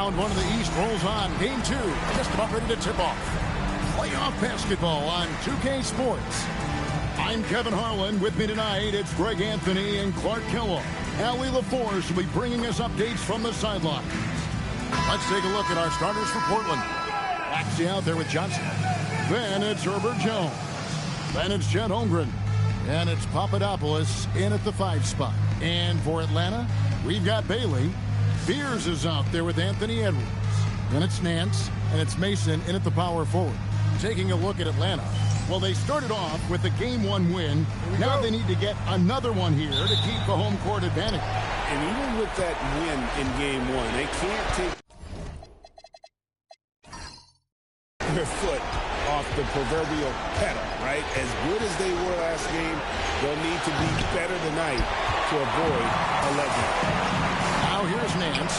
Round one of the East rolls on. Game two, just about ready to tip off. Playoff basketball on 2K Sports. I'm Kevin Harlan. With me tonight, it's Greg Anthony and Clark Kellogg. Allie LaForce will be bringing us updates from the sideline. Let's take a look at our starters for Portland. Maxey out there with Johnson. Then it's Herbert Jones. Then it's Chet Holmgren. And it's Papadopoulos in at the 5 spot. And for Atlanta, we've got Bailey. Beers is out there with Anthony Edwards. Then it's Nance, and it's Mason in at the power forward. Taking a look at Atlanta. Well, they started off with a Game 1 win. Now they need to get another one here to keep the home court advantage. And even with that win in Game 1, they can't take their foot off the proverbial pedal, right? As good as they were last game, they'll need to be better tonight to avoid a letdown. Now here's Nance.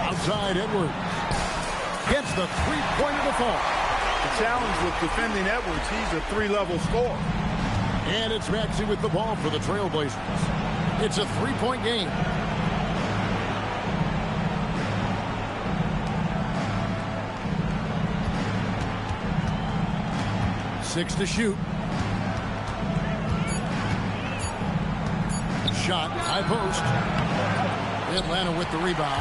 Outside Edwards. Gets the three-pointer to fall. The challenge with defending Edwards, he's a three-level scorer. And it's Maxey with the ball for the Trailblazers. It's a three-point game. Six to shoot. Shot, high post. Atlanta with the rebound.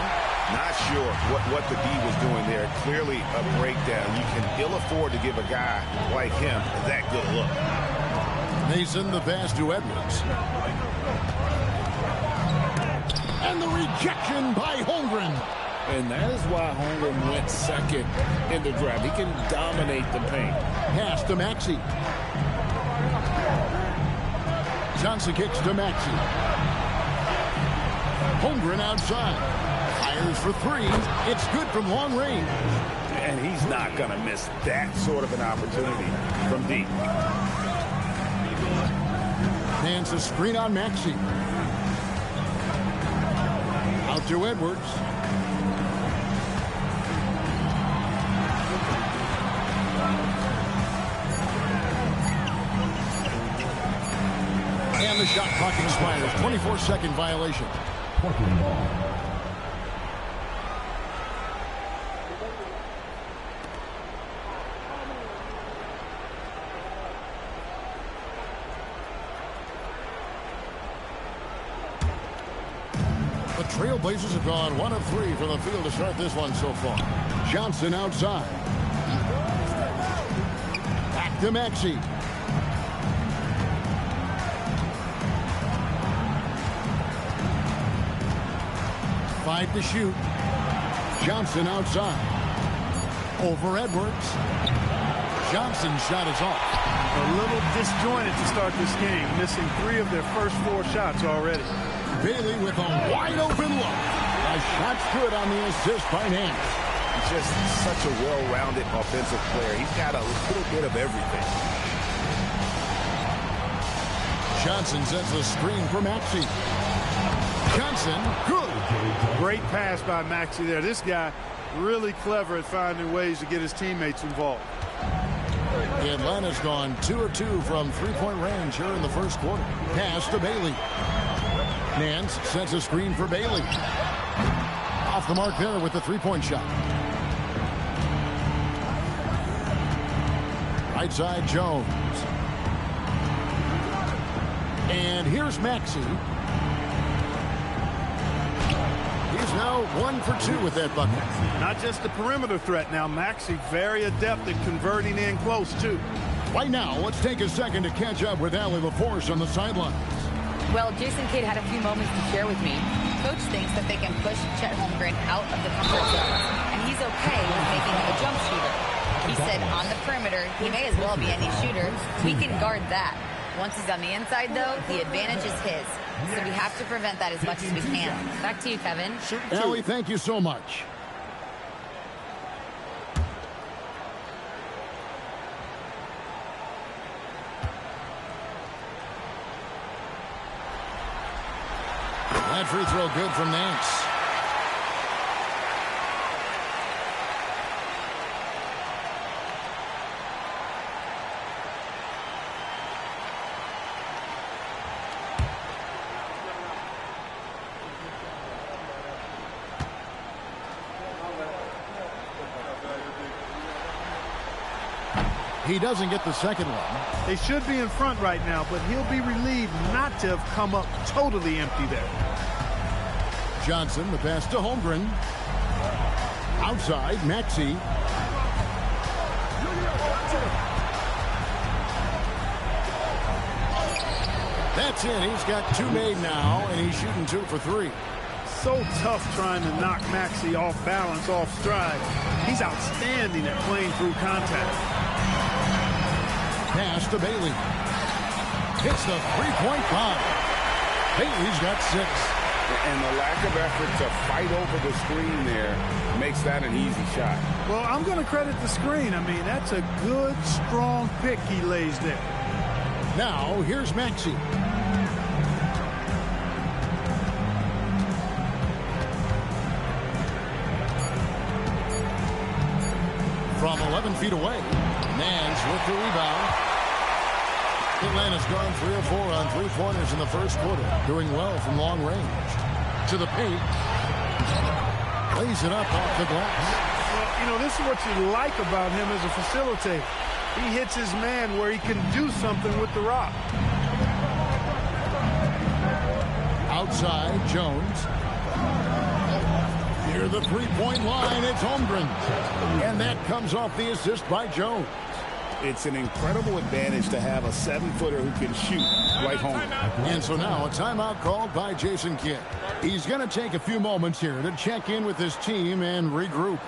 Not sure what the D was doing there. Clearly a breakdown. You can ill afford to give a guy like him that good look. Mason the pass to Edwards. And the rejection by Holmgren. And that is why Holmgren went second in the draft. He can dominate the paint. Pass to Maxey. Johnson kicks to Maxey. Holmgren outside. Fires for three. It's good from long range. And he's not going to miss that sort of an opportunity from deep. Hands a screen on Maxey. Out to Edwards. And the shot clock expires. 24-second violation. Portland ball. The Trailblazers have gone 1 of 3 from the field to start this one so far. Johnson outside. Back to Maxey. Five to shoot. Johnson outside. Over Edwards. Johnson's shot is off. A little disjointed to start this game, missing 3 of their first 4 shots already. Bailey with a wide open look. A shot's good on the assist by Nance. He's just such a well-rounded offensive player. He's got a little bit of everything. Johnson sets the screen for Maxey. Johnson, good. Great pass by Maxey there. This guy really clever at finding ways to get his teammates involved. Atlanta's gone 2 of 2 from three-point range here in the first quarter. Pass to Bailey. Nance sets a screen for Bailey. Off the mark there with the three-point shot. Right side Jones. And here's Maxey. He's now 1 for 2 with that bucket. Not just a perimeter threat now. Maxey very adept at converting in close, too. Right now, let's take a second to catch up with Allie LaForce on the sidelines. Well, Jason Kidd had a few moments to share with me. Coach thinks that they can push Chet Holmgren out of the comfort zone, and he's okay with making him a jump shooter. He said on the perimeter, he may as well be any shooter. We can guard that. Once he's on the inside, though, the advantage is his. So we have to prevent that as much as we can. Back to you, Kevin. Allie, thank you so much. That free throw good from Nance. He doesn't get the second one. They should be in front right now, but he'll be relieved not to have come up totally empty there. Johnson, the pass to Holmgren. Outside, Maxey. That's in. He's got 2 made now, and he's shooting 2 for 3. So tough trying to knock Maxey off balance, off stride. He's outstanding at playing through contact. Pass to Bailey. Hits the three-point line. Bailey's got 6. And the lack of effort to fight over the screen there makes that an easy shot. Well, I'm going to credit the screen. I mean, that's a good, strong pick he lays there. Now, here's Maxey. From 11 feet away, Nance with the rebound. Atlanta's gone 3 of 4 on three-pointers in the first quarter, doing well from long range. To the paint. Lays it up off the glass. Well, you know, this is what you like about him as a facilitator. He hits his man where he can do something with the rock. Outside, Jones. Near the three-point line, it's Holmgren. And that comes off the assist by Jones. It's an incredible advantage to have a 7-footer who can shoot like Holmgren. And so now a timeout called by Jason Kidd. He's going to take a few moments here to check in with his team and regroup.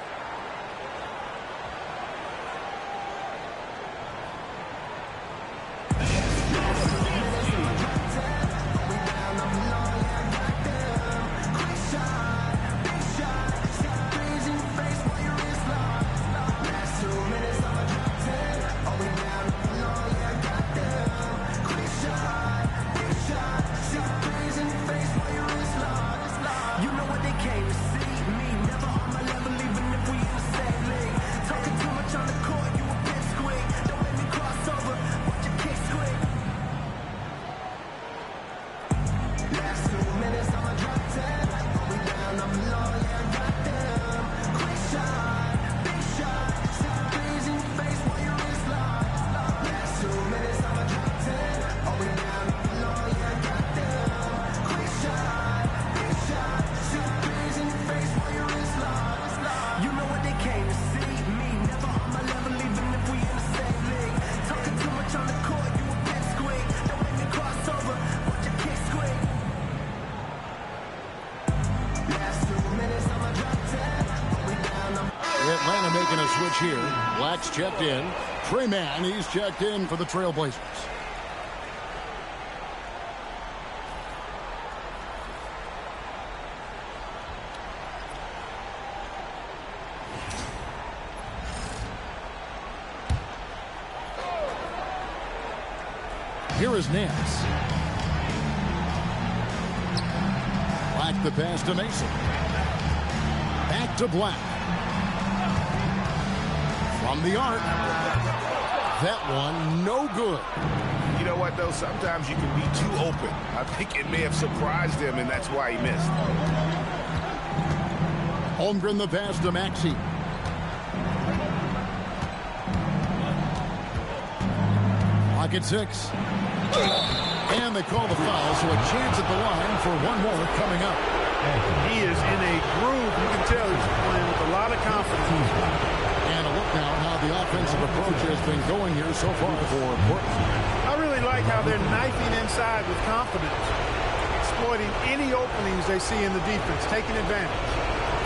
Atlanta making a switch here. Black's checked in. Trey Mann, he's checked in for the Trailblazers. Here is Nance. Black the pass to Mason. Back to Black. From the arc. That one, no good. You know what, though? Sometimes you can be too open. I think it may have surprised him, and that's why he missed. Holmgren the pass to Maxey. Lock at 6. And they call the foul, so a chance at the line for one more coming up. He is in a groove. You can tell he's playing with a lot of confidence. And a look now at how the offensive approach has been going here so far for Portland. I really like how they're knifing inside with confidence, exploiting any openings they see in the defense, taking advantage.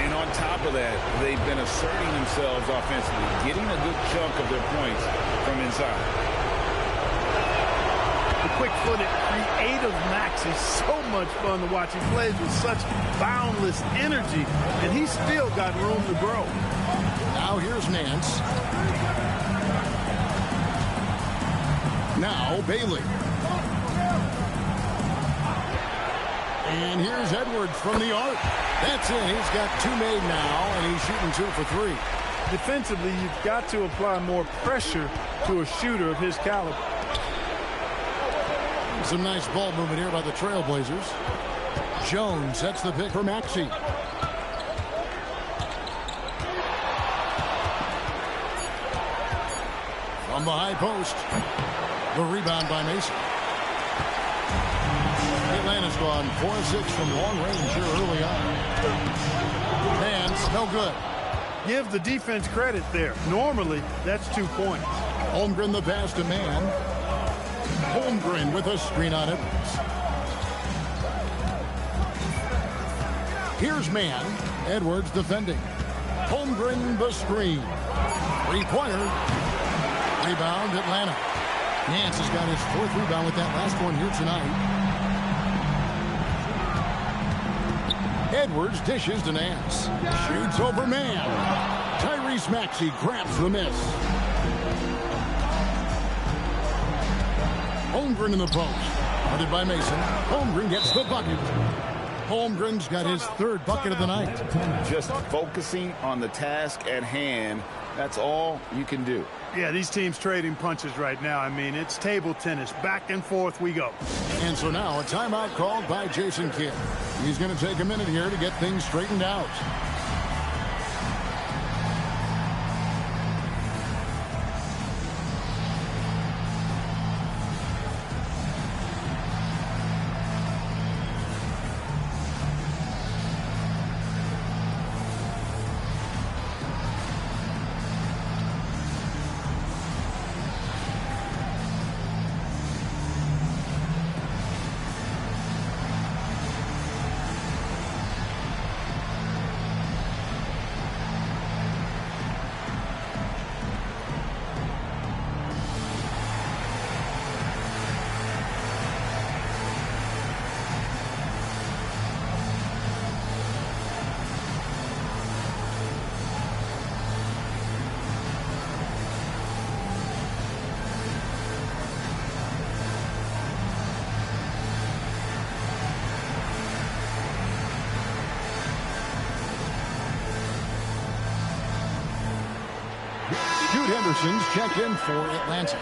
And on top of that, they've been asserting themselves offensively, getting a good chunk of their points from inside. The quick-footed, creative Max is so much fun to watch. He plays with such boundless energy, and he's still got room to grow. Now here's Nance. Now Bailey. And here's Edwards from the arc. That's it. He's got 2 made now, and he's shooting 2 for 3. Defensively, you've got to apply more pressure to a shooter of his caliber. Some nice ball movement here by the Trailblazers. Jones sets the pick for Maxey. From the high post. The rebound by Mason. Atlanta's gone 4 of 6 from long range here early on. Hands, no good. Give the defense credit there. Normally, that's 2 points. Holmgren the pass to Mann. Holmgren with a screen on Edwards. Here's Mann. Edwards defending. Holmgren the screen. 3-pointer. Rebound Atlanta. Nance has got his 4th rebound with that last one here tonight. Edwards dishes to Nance. Shoots over Mann. Tyrese Maxey grabs the miss. Holmgren in the post. Guarded by Mason. Holmgren gets the bucket. Holmgren's got his 3rd bucket of the night. Just focusing on the task at hand. That's all you can do. Yeah, these teams trading punches right now. I mean, it's table tennis. Back and forth we go. And so now a timeout called by Jason Kidd. He's going to take a minute here to get things straightened out. Henderson's checked in for Atlanta.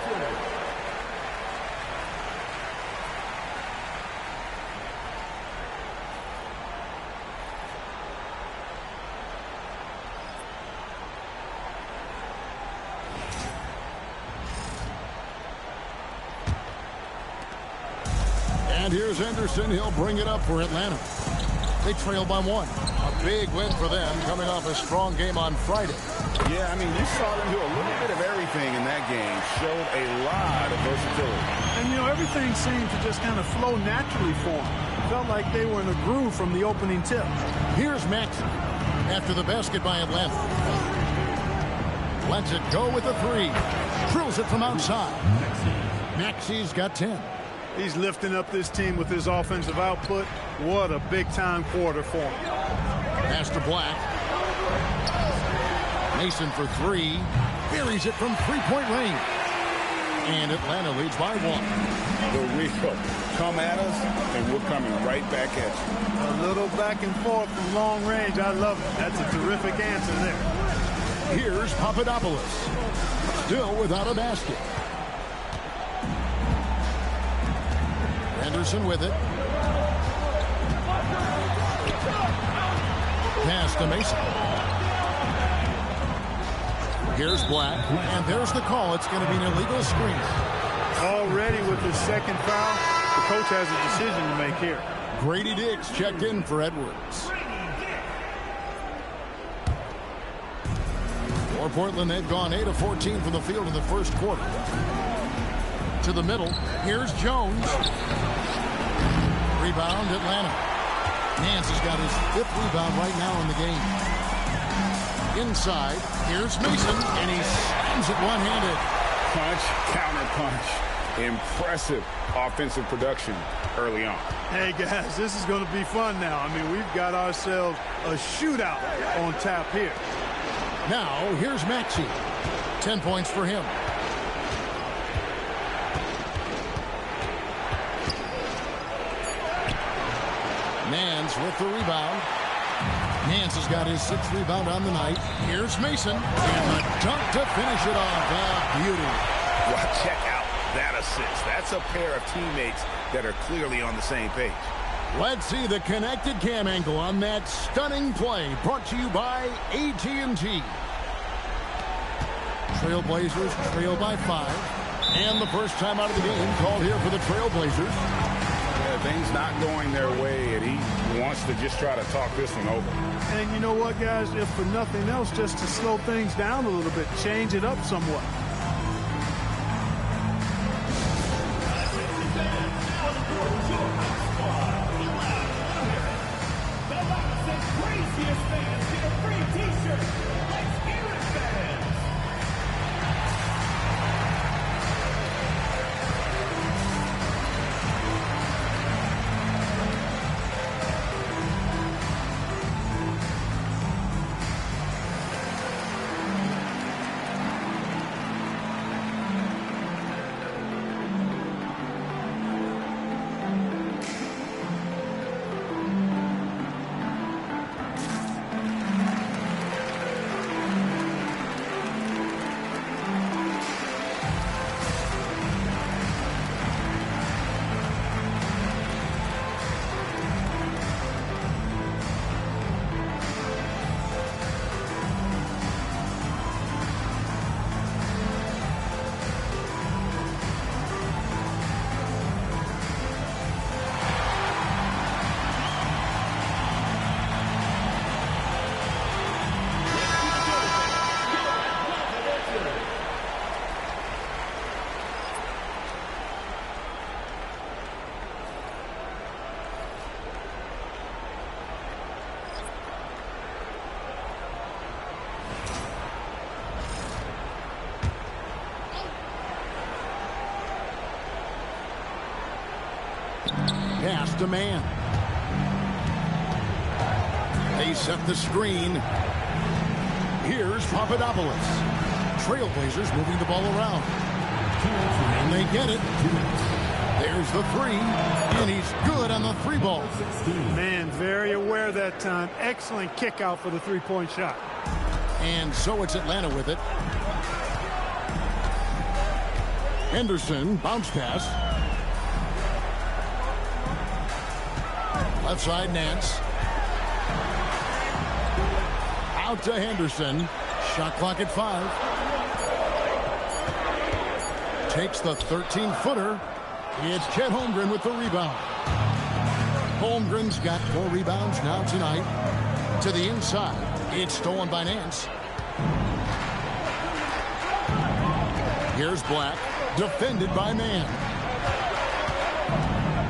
And here's Henderson. He'll bring it up for Atlanta. They trail by 1. A big win for them coming off a strong game on Friday. Yeah, I mean, you saw them do a little bit of everything in that game. Showed a lot of versatility. And, you know, everything seemed to just kind of flow naturally for them. Felt like they were in a groove from the opening tip. Here's Maxey after the basket by Atlanta. Lets it go with a 3. Drills it from outside. Maxey's got 10. He's lifting up this team with his offensive output. What a big-time quarter for him. Pass to Black. Mason for 3. Buries it from 3-point range. And Atlanta leads by 1. The RiseUp. Come at us, and we're coming right back at you. A little back and forth from long range. I love it. That's a terrific answer there. Here's Papadopoulos. Still without a basket. Henderson with it. Pass to Mason. Here's Black, and there's the call. It's going to be an illegal screen. Already with his 2nd foul, the coach has a decision to make here. Grady Diggs checked in for Edwards. For Portland, they've gone 8 of 14 from the field in the first quarter. To the middle. Here's Jones. Rebound, Atlanta. Nance has got his 5th rebound right now in the game. Inside, here's Mason, and he slams it one-handed. Punch, counter punch. Impressive offensive production early on. Hey, guys, this is going to be fun now. I mean, we've got ourselves a shootout on tap here. Now, here's Maxey. 10 points for him. Nance with the rebound. Nance has got his 6th rebound on the night. Here's Mason. And a dunk to finish it off. Beauty. Well, check out that assist. That's a pair of teammates that are clearly on the same page. Let's see the connected cam angle on that stunning play. Brought to you by AT&T. Trailblazers trail by 5. And the first time out of the game called here for the Trailblazers. Yeah, things not going their way, and he wants to just try to talk this one over. And you know what, guys? If for nothing else, just to slow things down a little bit, change it up somewhat. Pass to man. They set the screen. Here's Papadopoulos. Trailblazers moving the ball around. And they get it. There's the 3. And he's good on the 3 ball. Man, very aware that time. Excellent kick out for the three-point shot. And so it's Atlanta with it. Henderson, bounce pass. Left side, Nance. Out to Henderson. Shot clock at 5. Takes the 13-footer. It's Chet Holmgren with the rebound. Holmgren's got 4 rebounds now tonight. To the inside. It's stolen by Nance. Here's Black. Defended by Man.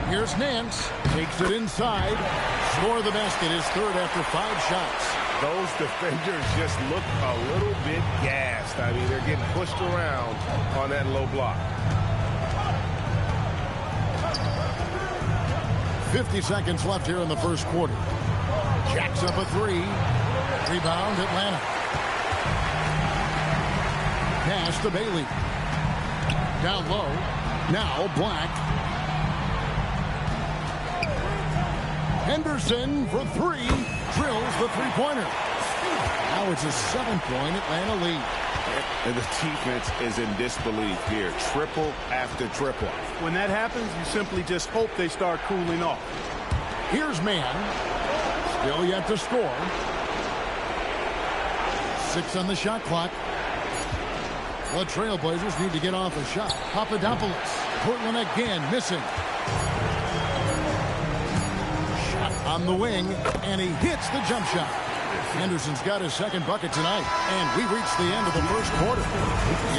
Here's Nance. Takes it inside. Score the basket. His 3rd after 5 shots. Those defenders just look a little bit gassed. I mean, they're getting pushed around on that low block. 50 seconds left here in the first quarter. Jacks up a 3. Rebound, Atlanta. Pass to Bailey. Down low. Now Black. Henderson for 3. Drills the 3-pointer. Now it's a 7-point Atlanta lead. And the defense is in disbelief here. Triple after triple. When that happens, you simply just hope they start cooling off. Here's Man. Still yet to score. 6 on the shot clock. The Trailblazers need to get off a shot. Papadopoulos. Portland again missing. Shot on the wing, and he hits the jump shot. Henderson's got his 2nd bucket tonight, and we reach the end of the first quarter.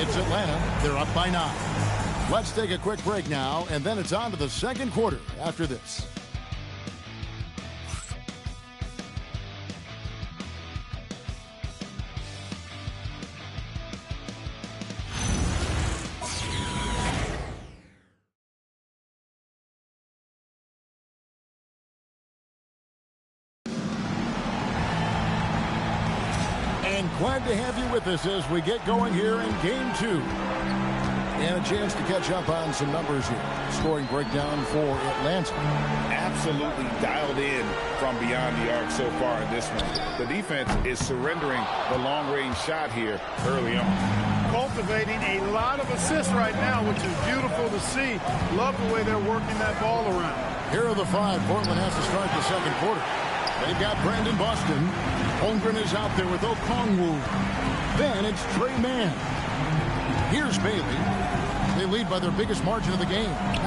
It's Atlanta. They're up by 9. Let's take a quick break now, and then it's on to the second quarter after this. And glad to have you with us as we get going here in Game 2. And a chance to catch up on some numbers here. Scoring breakdown for Atlanta. Absolutely dialed in from beyond the arc so far in this one. The defense is surrendering the long-range shot here early on. Cultivating a lot of assists right now, which is beautiful to see. Love the way they're working that ball around. Here are the 5. Portland has to start the second quarter. They've got Brandon Boston. Holmgren is out there with Okongwu. Then it's Trey Mann. Here's Bailey. They lead by their biggest margin of the game, 9.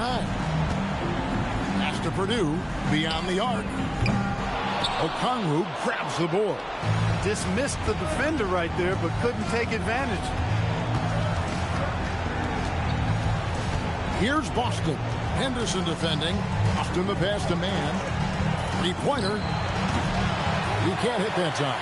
Pass to Purdue, beyond the arc. Okongwu grabs the board. Dismissed the defender right there, but couldn't take advantage. Here's Boston. Henderson defending. Boston the pass to man. 3-pointer. He can't hit that time.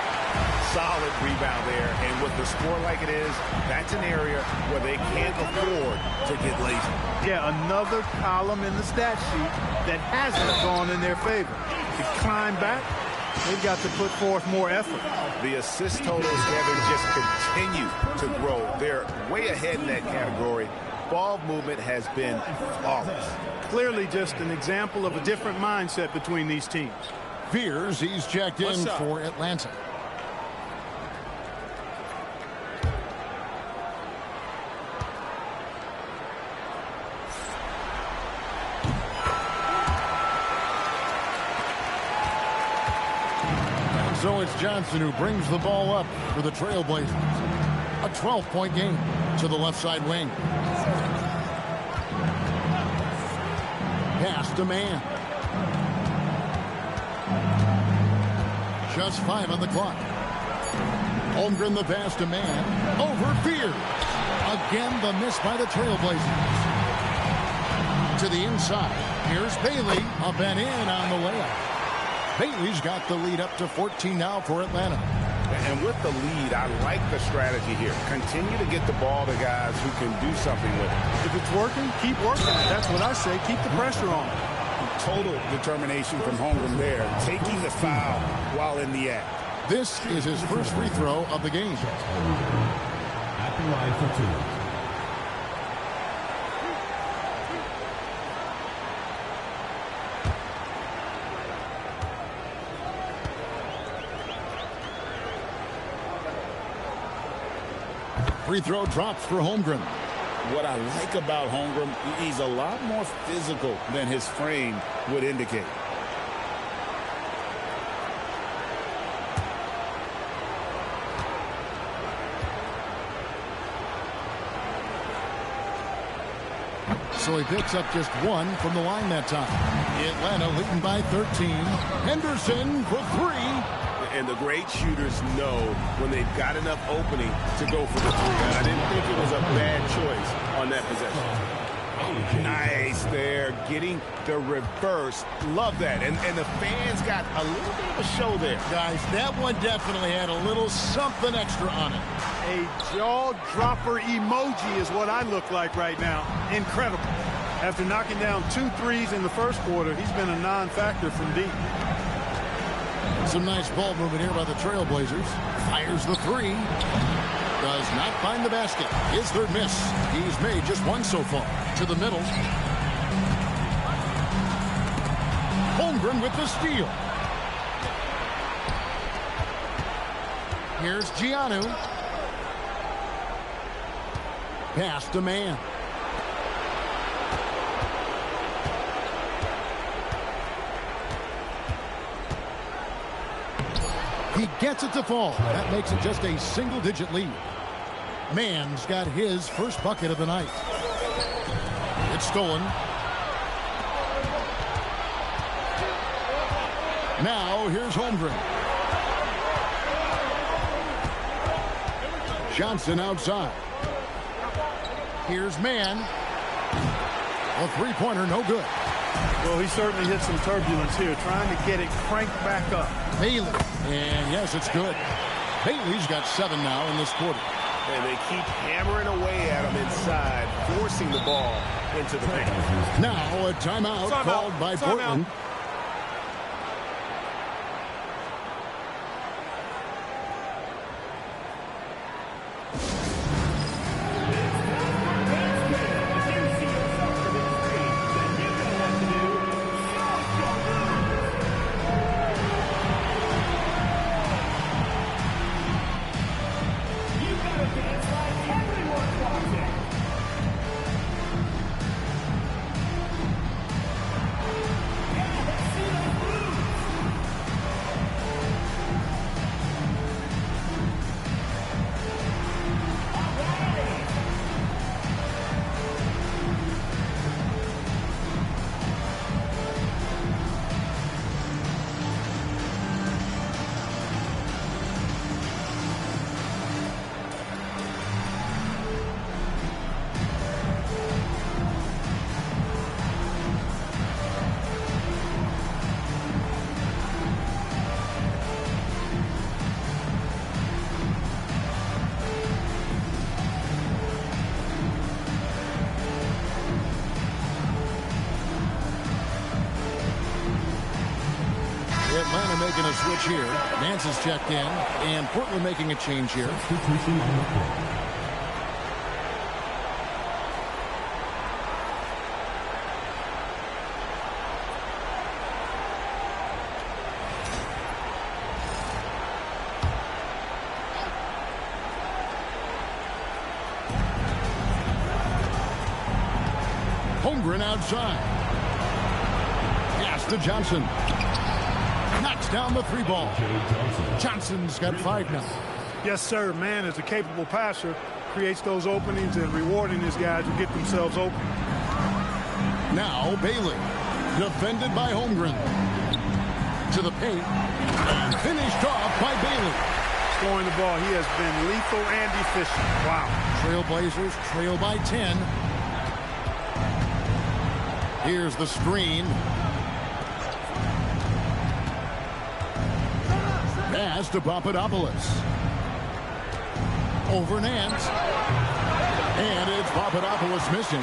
Solid rebound there, and with the score like it is, that's an area where they can't afford to get lazy. Yeah, another column in the stat sheet that hasn't gone in their favor. To climb back, they've got to put forth more effort. The assist totals, Kevin, just continue to grow. They're way ahead in that category. Ball movement has been flawless. Clearly just an example of a different mindset between these teams. Fears he's checked in for Atlanta. So it's Johnson who brings the ball up for the Trailblazers. A 12-point game to the left side wing. Pass to man. Just 5 on the clock. Holmgren the pass to man. Over Fear. Again the miss by the Trailblazers. To the inside. Here's Bailey. Up and in on the layup. Bailey's got the lead up to 14 now for Atlanta. And with the lead, I like the strategy here. Continue to get the ball to guys who can do something with it. If it's working, keep working it. That's what I say. Keep the pressure on. Total determination from Holmgren there, taking the foul while in the act. This is his first free throw of the game. At the line for 2. Free throw drops for Holmgren. What I like about Holmgren, he's a lot more physical than his frame would indicate. So he picks up just 1 from the line that time. Atlanta leading by 13. Henderson for 3. And the great shooters know when they've got enough opening to go for the 3. And I didn't think it was a bad choice on that possession. Nice there, getting the reverse. Love that. And the fans got a little bit of a show there. Guys, that one definitely had a little something extra on it. A jaw-dropper emoji is what I look like right now. Incredible. After knocking down 2 threes in the first quarter, he's been a non-factor from deep. Some nice ball movement here by the Trailblazers. Fires the 3. Does not find the basket. His third miss. He's made just 1 so far. To the middle. Holmgren with the steal. Here's Giannou. Pass to man. He gets it to fall. That makes it just a single-digit lead. Mann's got his first bucket of the night. It's stolen. Now, here's Holmgren. Johnson outside. Here's Mann. A 3-pointer, no good. Well, he certainly hit some turbulence here, trying to get it cranked back up. Bailey. And yes, it's good. Bailey's got 7 now in this quarter. And they keep hammering away at him inside, forcing the ball into the paint. Now a timeout called by Portland. making a switch here. Nance is checked in, and Portland making a change here. Substitution on the court. Holmgren outside. Pass to Johnson. Knocks down the three ball. Johnson's got 5 now. Yes, sir. Man is a capable passer. Creates those openings and rewarding his guys who get themselves open. Now Bailey. Defended by Holmgren. To the paint. And finished off by Bailey. Scoring the ball. He has been lethal and efficient. Wow. Trailblazers trail by 10. Here's the screen. Pass to Papadopoulos. Over Nance. And it's Papadopoulos missing.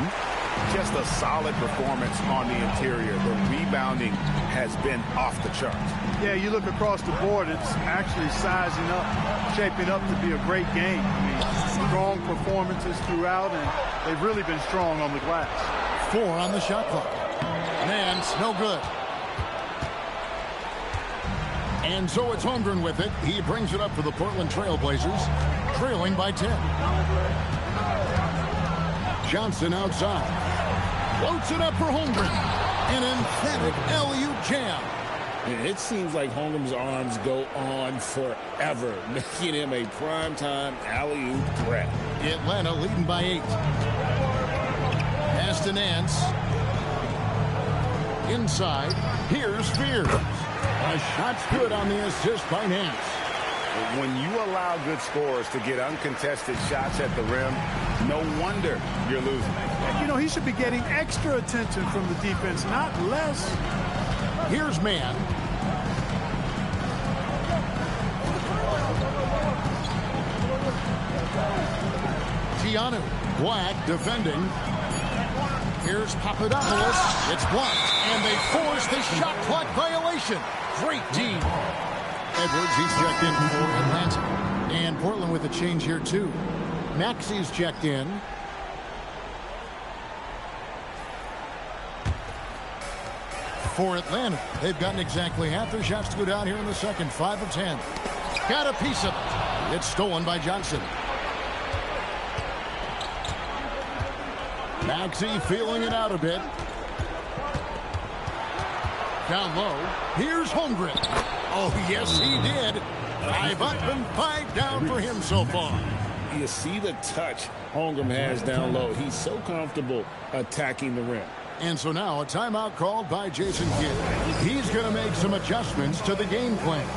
Just a solid performance on the interior. The rebounding has been off the charts. Yeah, you look across the board, it's actually sizing up, shaping up to be a great game. I mean, strong performances throughout, and they've really been strong on the glass. 4 on the shot clock. Nance, no good. And so it's Holmgren with it. He brings it up for the Portland Trailblazers, trailing by 10. Johnson outside. Floats it up for Holmgren. An emphatic alley-oop jam. It seems like Holmgren's arms go on forever, making him a primetime alley-oop threat. Atlanta leading by 8. Pass to Nance. Inside. Here's Spears. A shot's good on the assist by Nance. When you allow good scorers to get uncontested shots at the rim, no wonder you're losing. You know, he should be getting extra attention from the defense, not less. Here's Mann. Keanu. Black defending. Here's Papadopoulos. It's blocked, and they force the shot clock violation. Great team. Edwards, he's checked in for Atlanta. And Portland with a change here, too. Maxey's checked in. For Atlanta, they've gotten exactly half their shots to go down here in the second. 5 of 10. Got a piece of it. It's stolen by Johnson. Maxey feeling it out a bit. Down low. Here's Holmgren. Oh, yes, he did. 5 up and 5 down for him so far. You see the touch Holmgren has down low. He's so comfortable attacking the rim. And so now a timeout called by Jason Kidd. He's going to make some adjustments to the game plan.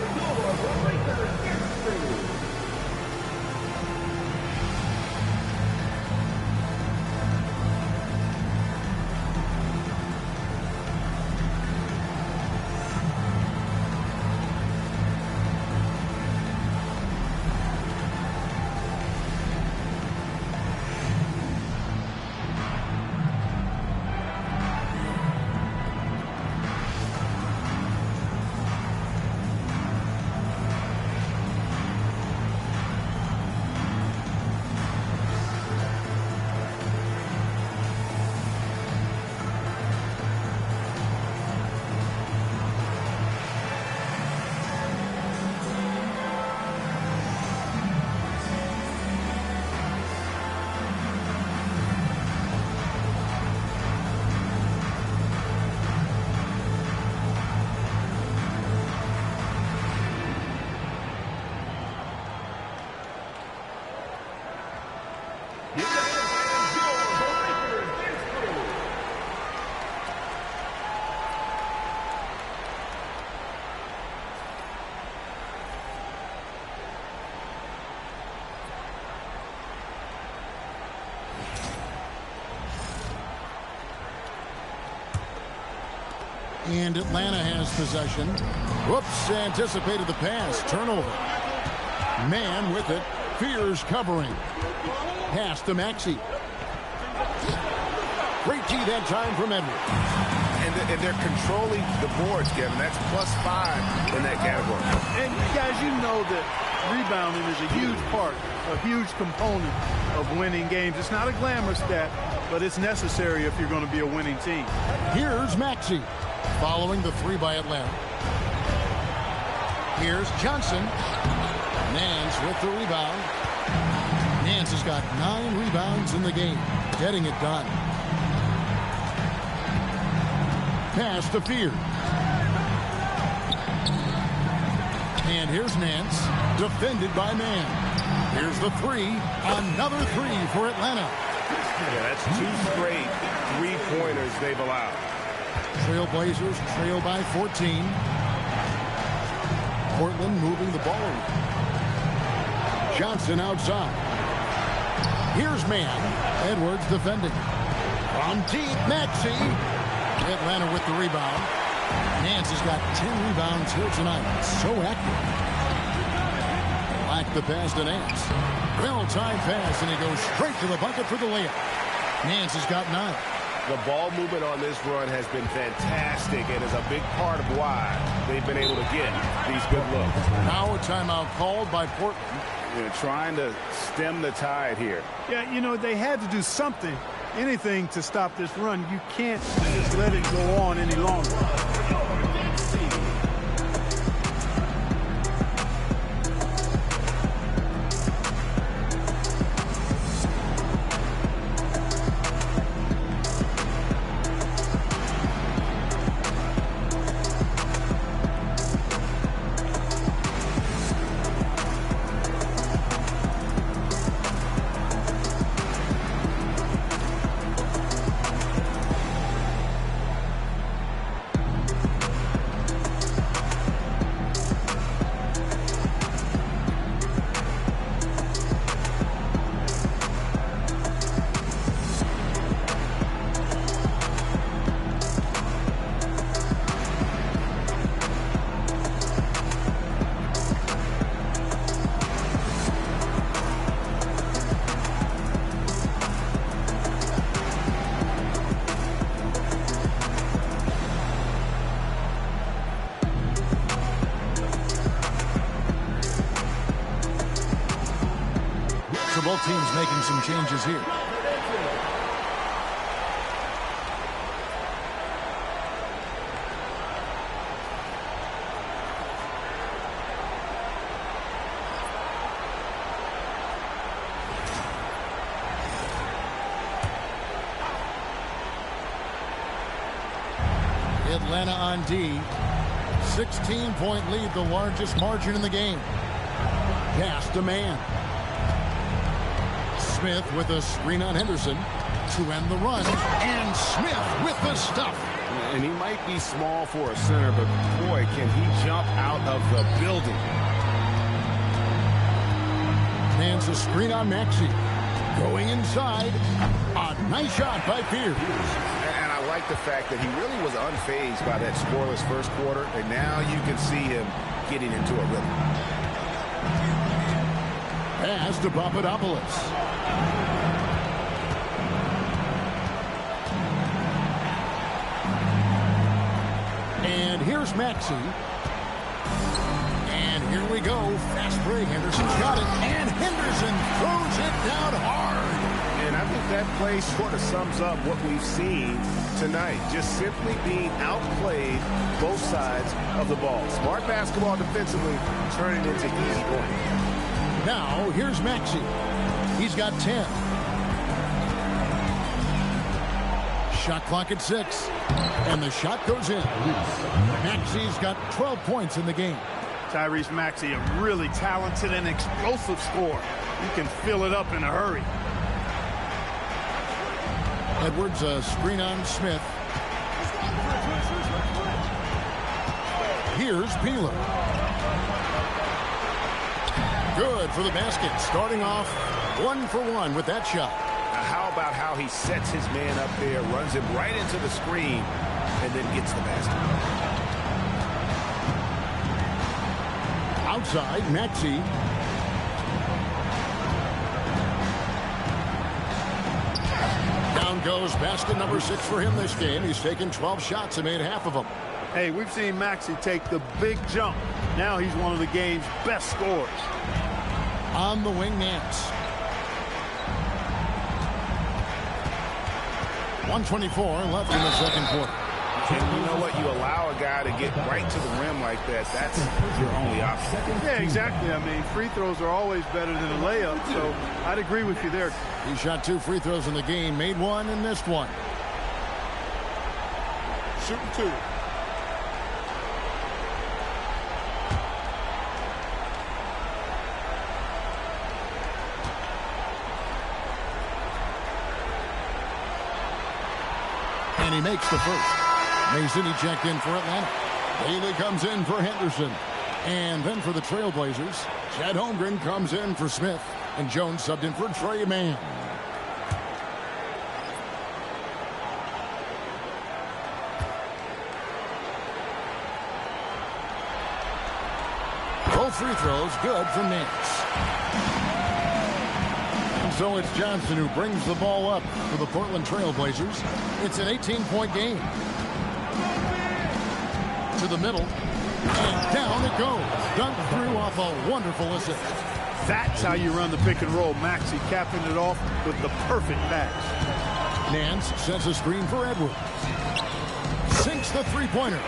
And Atlanta has possession. Whoops, anticipated the pass. Turnover. Mann with it. Fears covering. Pass to Maxey. Great G that time from Edwards. And they're controlling the boards, Kevin. That's +5 in that category. And guys, you know that rebounding is a huge part, a huge component of winning games. It's not a glamour stat, but it's necessary if you're going to be a winning team. Here's Maxey following the three by Atlanta. Here's Johnson. Nance with the rebound. Nance has got 9 rebounds in the game, getting it done. Pass to Fear. And here's Nance, defended by Man. Here's the three, another three for Atlanta. Yeah, that's 2 straight three-pointers they've allowed. Trailblazers trail by 14. Portland moving the ball around. Johnson outside. Here's Man. Edwards defending. On deep, Maxey. Atlanta with the rebound. Nance has got 10 rebounds here tonight. So active. Like the pass to Nance. Well-timed pass, and he goes straight to the bucket for the layup. Nance has got 9. The ball movement on this run has been fantastic and is a big part of why they've been able to get these good looks. Now a timeout called by Portland. Trying to stem the tide here. Yeah, you know, they had to do something, anything to stop this run. You can't just let it go on any longer. So both teams making some changes here. Atlanta on D. 16-point lead, the largest margin in the game. Pass to Man. Smith with a screen on Henderson to end the run. And Smith with the stuff. And he might be small for a center, but boy, can he jump out of the building. Man's a screen on Maxey. Going inside. A nice shot by Pierce. And I like the fact that he really was unfazed by that scoreless first quarter, and now you can see him getting into a rhythm. Pass to Papadopoulos. And here's Maxey. And here we go. Fast break. Henderson's got it. And Henderson throws it down hard. And I think that play sort of sums up what we've seen tonight. Just simply being outplayed both sides of the ball. Smart basketball defensively, turning into easy points. Now, here's Maxey. He's got 10. Shot clock at 6. And the shot goes in. Maxey's got 12 points in the game. Tyrese Maxey, a really talented and explosive scorer. You can fill it up in a hurry. Edwards, a screen on Smith. Here's Peeler. Good for the basket. Starting off 1 for 1 with that shot. Now how about how he sets his man up there, runs him right into the screen, and then gets the basket. Outside, Maxey. Down goes basket number 6 for him this game. He's taken 12 shots and made half of them. Hey, we've seen Maxey take the big jump. Now he's one of the game's best scorers. On the wing, Nance. 1:24 left in the second quarter. And you know what? You allow a guy to get right to the rim like that. That's your only option. Yeah, exactly. I mean, free throws are always better than a layup, so I'd agree with you there. He shot 2 free throws in the game, made 1 and missed 1. Shooting 2. And he makes the first. Mason, he checked in for Atlanta. Bailey comes in for Henderson. And then for the Trailblazers, Chet Holmgren comes in for Smith. And Jones subbed in for Trey Mann. Both free throws good from Nance. And so it's Johnson who brings the ball up for the Portland Trailblazers. It's an 18-point game. To the middle. And down it goes. Dunked through off a wonderful assist. That's how you run the pick and roll. Maxey capping it off with the perfect pass. Nance sets a screen for Edwards. Sinks the three-pointer.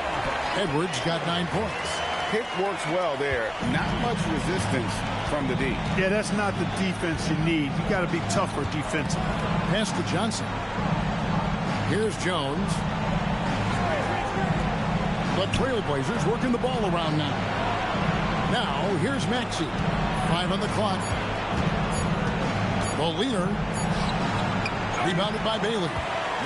Edwards got 9 points. Pick works well there. Not much resistance from the D. Yeah, that's not the defense you need. You got to be tougher defensively. Pass to Johnson. Here's Jones. The Trailblazers working the ball around now. Now, here's Maxey. 5 on the clock. The leader. Rebounded by Bailey.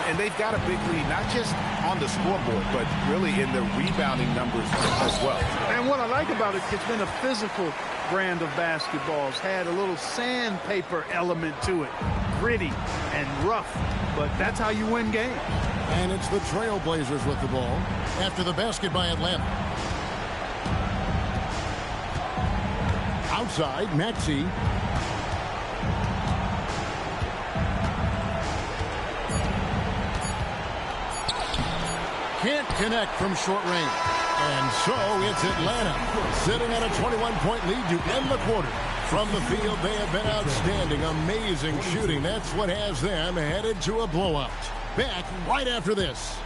And they've got a big lead, not just on the scoreboard, but really in the rebounding numbers as well. And what I like about it, it's been a physical brand of basketball. It's had a little sandpaper element to it. Gritty and rough, but that's how you win games. And it's the Trailblazers with the ball after the basket by Atlanta. Outside, Maxey. Can't connect from short range. And so it's Atlanta sitting at a 21-point lead to end the quarter. From the field, they have been outstanding. Amazing shooting. That's what has them headed to a blowout. Back right after this.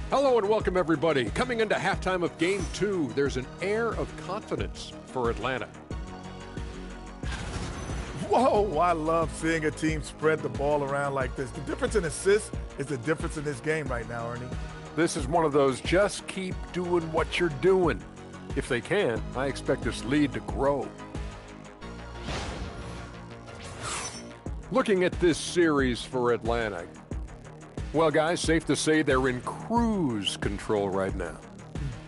Hello and welcome, everybody. Coming into halftime of Game 2, there's an air of confidence for Atlanta. Whoa, I love seeing a team spread the ball around like this. The difference in assists is the difference in this game right now, Ernie. This is one of those just keep doing what you're doing. If they can, I expect this lead to grow. Looking at this series for Atlanta, well, guys, safe to say they're in cruise control right now.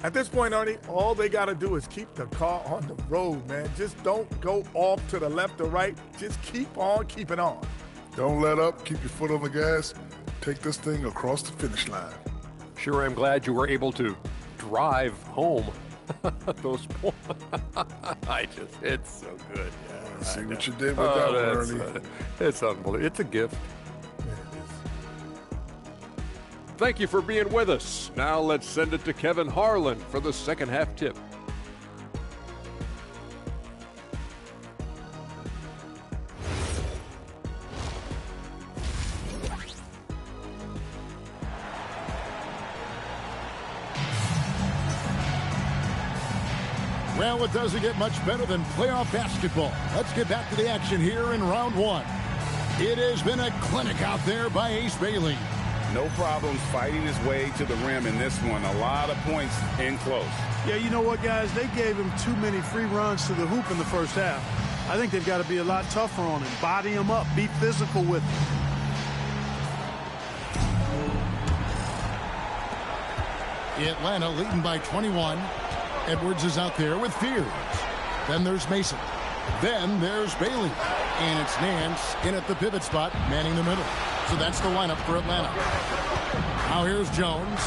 At this point, Ernie, all they got to do is keep the car on the road, man. Just don't go off to the left or right. Just keep on keeping on. Don't let up. Keep your foot on the gas. Take this thing across the finish line. Sure, I'm glad you were able to drive home. Those points. It's so good. Yeah, see what you did with that one, Ernie. It's unbelievable. It's a gift. Thank you for being with us. Now let's send it to Kevin Harlan for the second half tip. Well, it doesn't get much better than playoff basketball. Let's get back to the action here in round 1. It has been a clinic out there by Ace Bailey. No problems fighting his way to the rim in this one. A lot of points in close. Yeah, you know what, guys? They gave him too many free runs to the hoop in the first half. I think they've got to be a lot tougher on him. Body him up. Be physical with him. Atlanta leading by 21. Edwards is out there with Fears. Then there's Mason. Then there's Bailey. And it's Nance in at the pivot spot, manning the middle. So that's the lineup for Atlanta. Now here's Jones.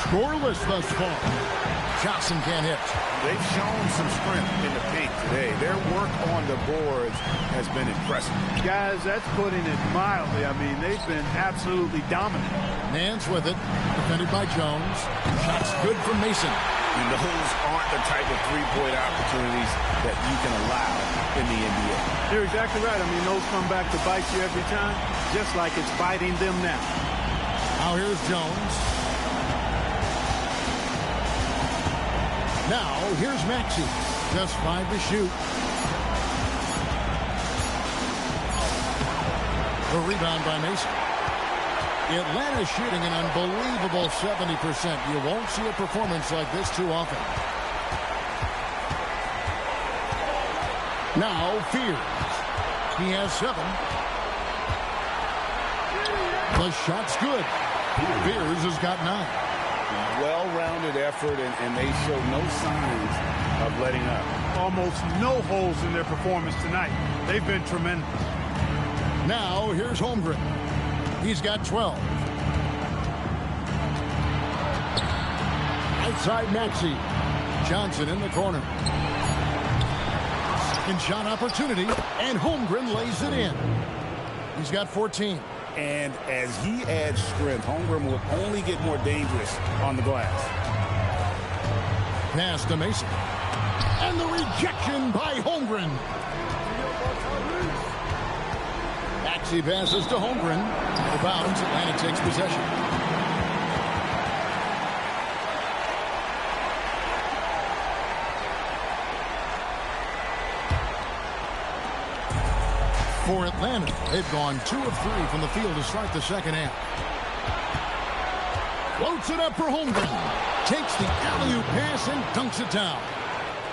Scoreless thus far. Johnson can't hit. They've shown some strength in the paint today. Their work on the boards has been impressive. Guys, that's putting it mildly. I mean, they've been absolutely dominant. Nance with it. Defended by Jones. Shots good from Mason. And those aren't the type of three-point opportunities that you can allow in the NBA. You're exactly right. I mean, those come back to bite you every time, just like it's biting them now. Now here's Jones. Now here's Maxey. Just 5 to shoot. The rebound by Mason. Atlanta shooting an unbelievable 70%. You won't see a performance like this too often. Now Fears. He has 7. The shot's good. Fears has got 9. Well-rounded effort, and they show no signs of letting up. Almost no holes in their performance tonight. They've been tremendous. Now here's Holmgren. He's got 12. Outside Maxey. Johnson in the corner. Second shot opportunity, and Holmgren lays it in. He's got 14. And as he adds strength, Holmgren will only get more dangerous on the glass. Pass to Mason. And the rejection by Holmgren. Maxey passes to Holmgren. Out of bounds, Atlanta takes possession. For Atlanta, they've gone 2 of 3 from the field to start the second half. Floats it up for Holmgren. Takes the alley-oop pass and dunks it down.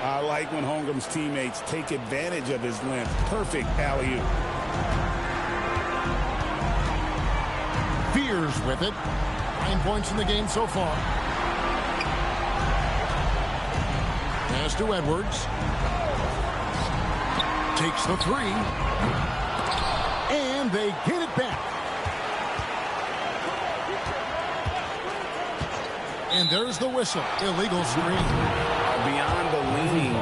I like when Holmgren's teammates take advantage of his length. Perfect alley-oop. Fears with it. 9 points in the game so far. Pass to Edwards. Takes the 3. And they get it back. And there's the whistle. Illegal screen. Beyond the leaning,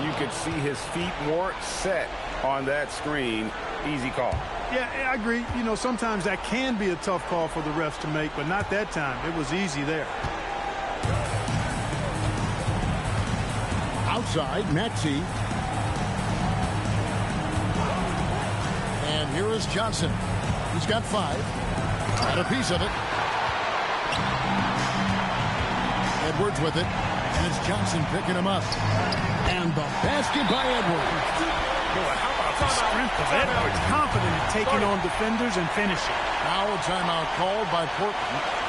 you could see his feet weren't set on that screen. Easy call. Yeah, I agree. You know, sometimes that can be a tough call for the refs to make, but not that time. It was easy there. Outside, Maxey. And here is Johnson. He's got 5. Got a piece of it. Edwards with it. And it's Johnson picking him up. And the basket by Edwards. Boy, how about the strength of Edwards? Confident in taking on defenders and finishing. Now a timeout called by Portland.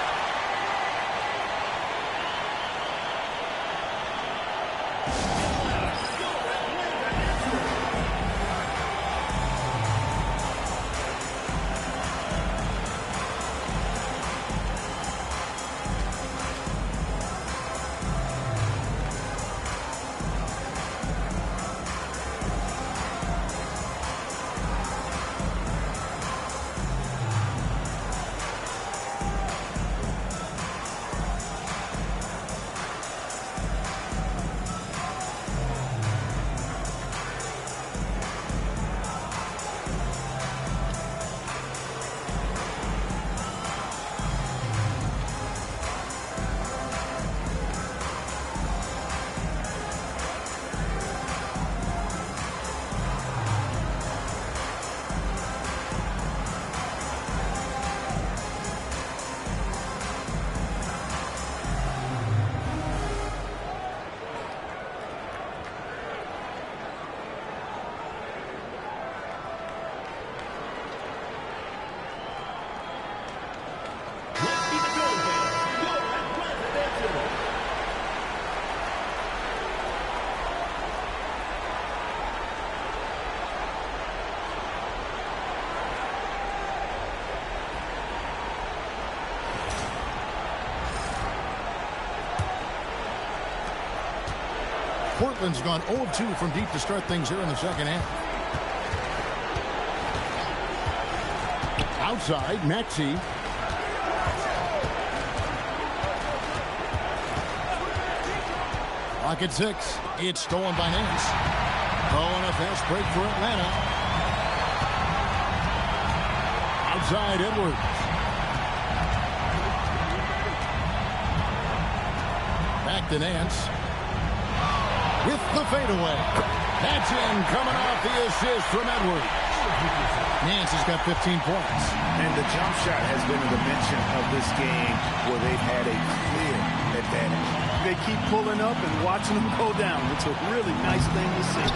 Portland's gone 0 of 2 from deep to start things here in the second half. Outside, Maxey. Clock at 6. It's stolen by Nance. Oh, and a fast break for Atlanta. Outside, Edwards. Back to Nance. With the fadeaway. That's in, coming off the assist from Edwards. Nance has got 15 points. And the jump shot has been a dimension of this game where they've had a clear advantage. They keep pulling up and watching them go down. It's a really nice thing to see.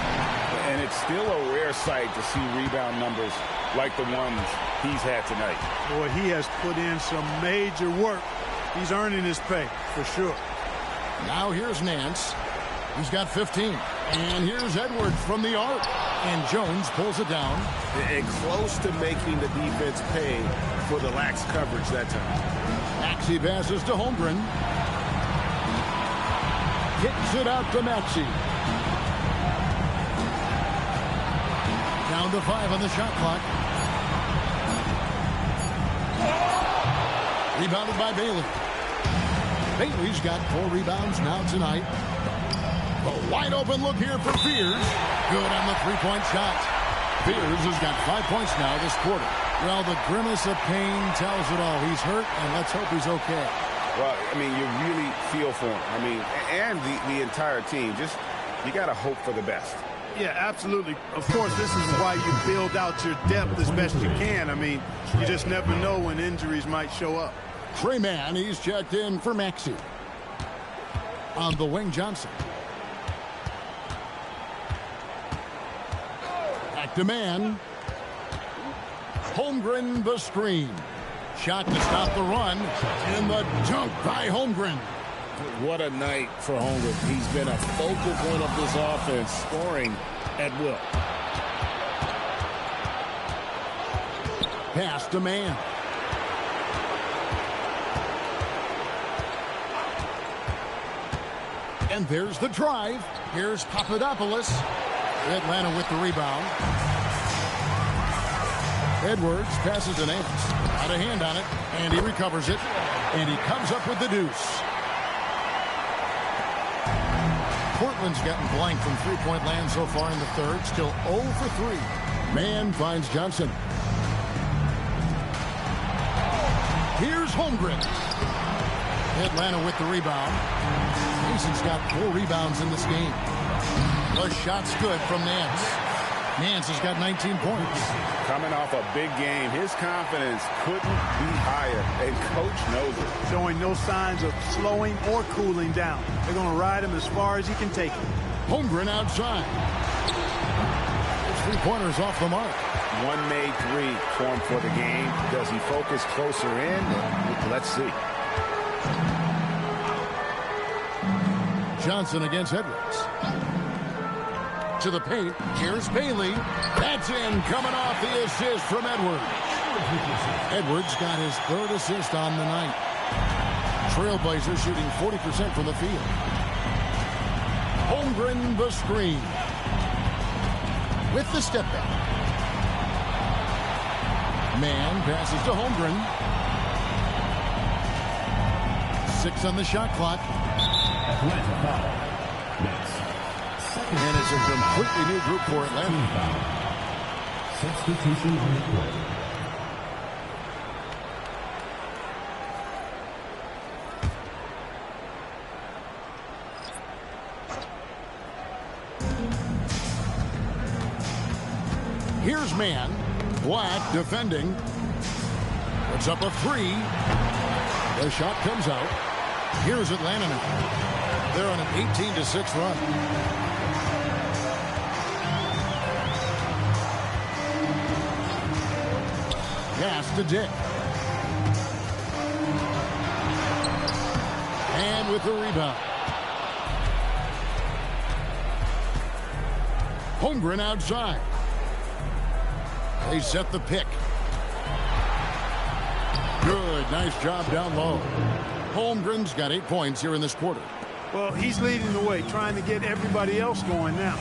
And it's still a rare sight to see rebound numbers like the ones he's had tonight. Boy, he has put in some major work. He's earning his pay, for sure. Now here's Nance. He's got 15. And here's Edwards from the arc. And Jones pulls it down. And close to making the defense pay for the lax coverage that time. Maxey passes to Holmgren. Kicks it out to Maxey. Down to 5 on the shot clock. Rebounded by Bailey. Bailey's got 4 rebounds now tonight. A wide open look here for Fears. Good on the three-point shot. Fears has got 5 points now this quarter. Well, the grimace of pain tells it all. He's hurt, and let's hope he's okay. Well, I mean, you really feel for him. I mean, and the entire team. Just, you got to hope for the best. Yeah, absolutely. Of course, this is why you build out your depth as best you can. I mean, you just never know when injuries might show up. Trey Mann, he's checked in for Maxey. On the wing, Johnson. Back to Mann. Holmgren the screen. Shot to stop the run. And the dunk by Holmgren. What a night for Holmgren. He's been a focal point of this offense, scoring at will. Pass to Mann. And there's the drive. Here's Papadopoulos. Atlanta with the rebound. Edwards passes to Nance. Out of hand on it. And he recovers it. And he comes up with the deuce. Portland's gotten blank from three-point land so far in the third. Still 0 for 3. Mann finds Johnson. Here's Holmgren. Atlanta with the rebound. Mason's got 4 rebounds in this game. The shot's good from Nance. Nance has got 19 points. Coming off a big game, his confidence couldn't be higher, and coach knows it. Showing no signs of slowing or cooling down. They're going to ride him as far as he can take him. Holmgren outside. His three-pointers off the mark. One made 3 for him for the game. Does he focus closer in? Let's see. Johnson against Edwards. To the paint. Here's Bailey. That's in, coming off the assist from Edwards. Edwards got his 3rd assist on the night. Trailblazers shooting 40% from the field. Holmgren the screen. With the step back. Mann passes to Holmgren. 6 on the shot clock. Atlanta foul. Next. And it's a completely new group for Atlanta. Substitution on the court. Here's Mann. Black defending. Puts up a 3. The shot comes out. Here's Atlanta now. They're on an 18-6 run. Pass to Dick. And with the rebound. Holmgren outside. They set the pick. Good. Nice job down low. Holmgren's got 8 points here in this quarter. Well, he's leading the way, trying to get everybody else going now.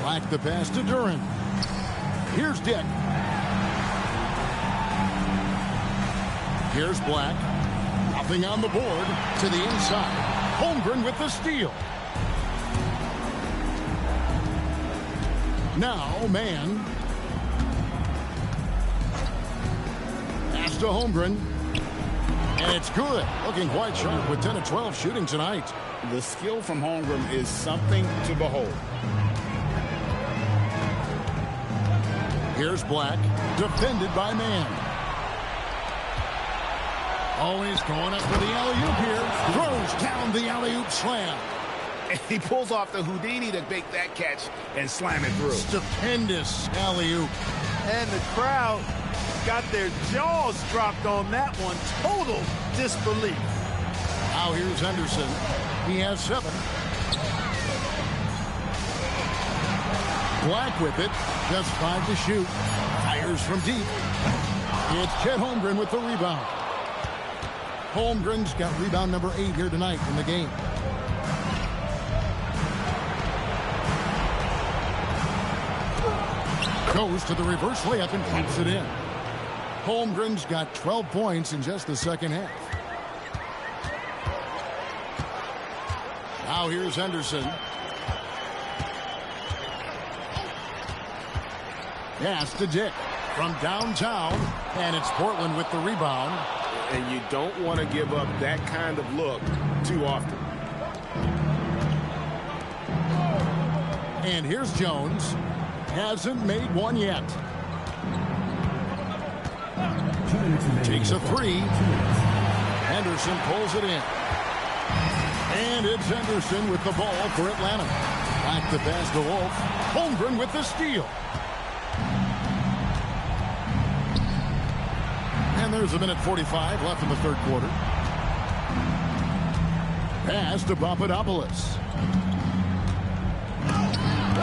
Black the pass to Duran. Here's Dick. Here's Black. Nothing on the board to the inside. Holmgren with the steal. Now, man. Pass to Holmgren. And it's good. Looking quite sharp with 10 of 12 shooting tonight. The skill from Holmgren is something to behold. Here's Black. Defended by Man. Always going up for the alley-oop here. Throws down the alley-oop slam. And he pulls off the Houdini to make that catch and slam it through. Stupendous alley-oop. And the crowd got their jaws dropped on that one. Total disbelief. Now here's Henderson. He has 7. Black with it. Just 5 to shoot. Fires from deep. It's Chet Holmgren with the rebound. Holmgren's got rebound number 8 here tonight in the game. Goes to the reverse layup and keeps it in. Holmgren's got 12 points in just the second half. Now here's Henderson. Pass to Dick from downtown, and it's Portland with the rebound. And you don't want to give up that kind of look too often. And here's Jones. Hasn't made one yet. Takes a 3. Henderson pulls it in. And it's Henderson with the ball for Atlanta. Back to pass to Wolf. Holmgren with the steal. And there's a minute 45 left in the third quarter. Pass to Papadopoulos.